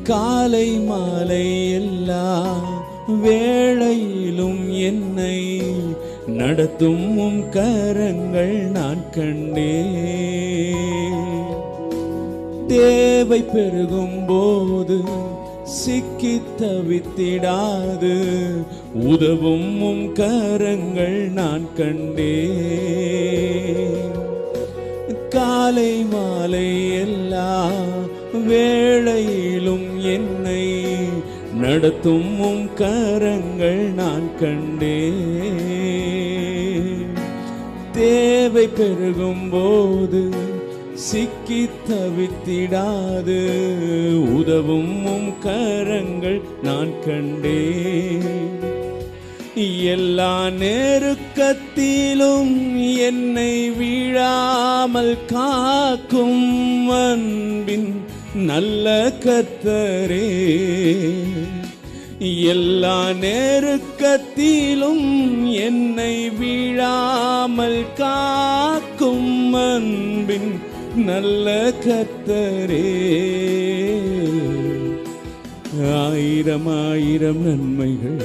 காலை மாலை எல்லா வேளையிலும் என்னை நடத்தும் உம் கரங்கள் நான் கண்டேன். தேவை பெருகும் போது சிக்கி தவித்திடாது உதவும் உம் கரங்கள் நான் கண்டேன். காலை மாலை எல்லா வேளையிலும் என்னை நடத்தும் உம் கரங்கள் நான் கண்டேன். தேவை பெருகும் போது சிக்கி தவித்திடாது உதவும் உம் கரங்கள் நான் கண்டேன். எல்லா நெருக்கத்திலும் என்னை வீழாமல் காக்கும் அன்பின் நல்ல கர்த்தரே. எல்லா நெருக்கத்திலும் என்னை வீழாமல் காக்கும் அன்பின் நல்ல கர்த்தரே. ஆயிரம் ஆயிரம் நன்மைகள்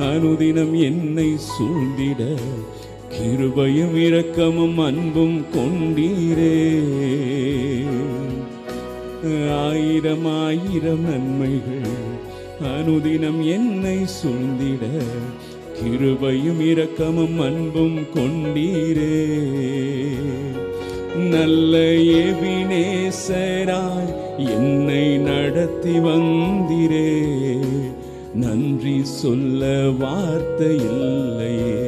அனுதினம் என்னை சூழ்ந்திட கிருபையும் இரக்கமும் அன்பும் கொண்டீரே. ஆயிரம் ஆயிரம் நன்மைகள் அனுதினம் என்னை சூழ்ந்திட கிருபையும் இரக்கமும் அன்பும் கொண்டீரே. நல்ல எபினேசராய் என்னை நடத்தி வந்தீரே. நன்றி சொல்ல வார்த்தை இல்லையே.